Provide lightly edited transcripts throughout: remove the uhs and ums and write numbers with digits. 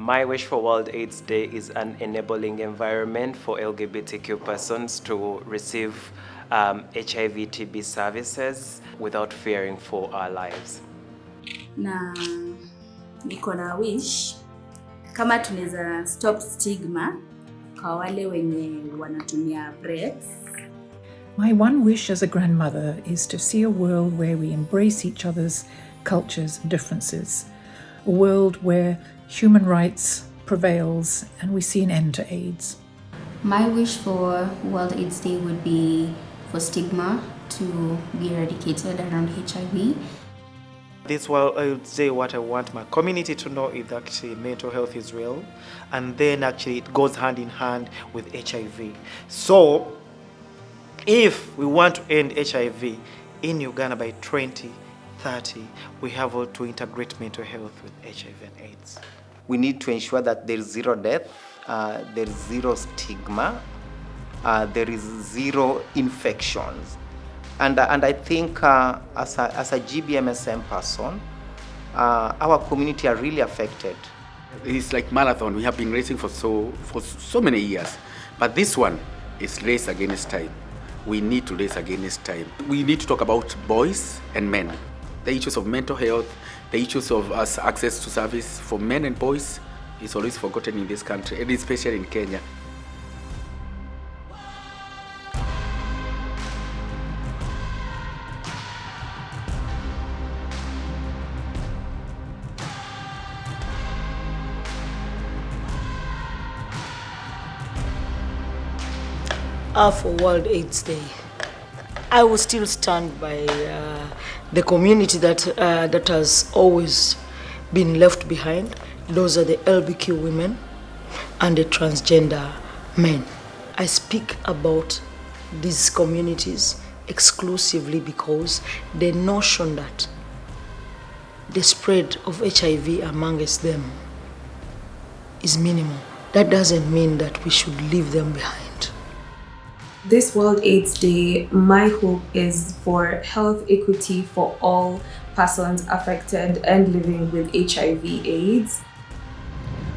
My wish for World AIDS Day is an enabling environment for LGBTQ persons to receive HIV/TB services without fearing for our lives. Na niko na wish kama tunaweza stop stigma kwa wale wenye wanatumia PrEPs. My one wish as a grandmother is to see a world where we embrace each other's cultures and differences, a world where human rights prevails and we see an end to AIDS. My wish for World AIDS Day would be for stigma to be eradicated around HIV. This World AIDS Day, what I want my community to know is actually mental health is real, and then actually it goes hand in hand with HIV. So if we want to end HIV in Uganda by 2030, we have to integrate mental health with HIV and AIDS. We need to ensure that there is zero death, there is zero stigma, there is zero infections. And I think as a GBMSM person, our community are really affected. It's like marathon. We have been racing for so many years, but this one is race against time. We need to race against time. We need to talk about boys and men. The issues of mental health, the issues of access to service for men and boys is always forgotten in this country, and especially in Kenya. For World AIDS Day, I will still stand by the community that has always been left behind. Those are the LBQ women and the transgender men. I speak about these communities exclusively because the notion that the spread of HIV amongst them is minimal. That doesn't mean that we should leave them behind. This World AIDS Day, my hope is for health equity for all persons affected and living with HIV/AIDS.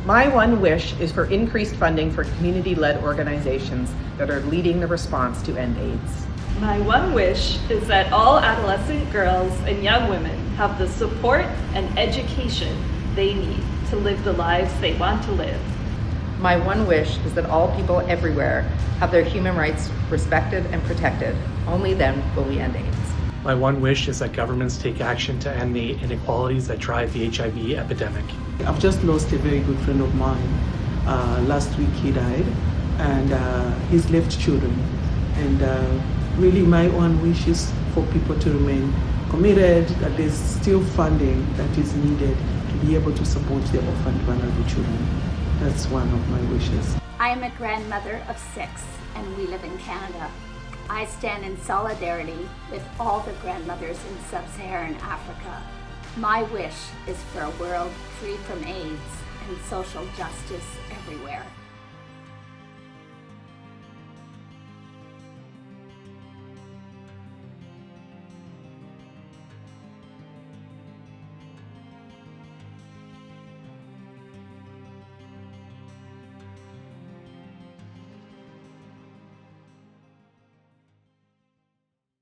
My one wish is for increased funding for community-led organizations that are leading the response to end AIDS. My one wish is that all adolescent girls and young women have the support and education they need to live the lives they want to live. My one wish is that all people everywhere have their human rights respected and protected. Only then will we end AIDS. My one wish is that governments take action to end the inequalities that drive the HIV epidemic. I've just lost a very good friend of mine. Last week he died, and he's left children. And really my one wish is for people to remain committed, that there's still funding that is needed to be able to support the orphaned vulnerable children. That's one of my wishes. I am a grandmother of 6, and we live in Canada. I stand in solidarity with all the grandmothers in sub-Saharan Africa. My wish is for a world free from AIDS and social justice everywhere.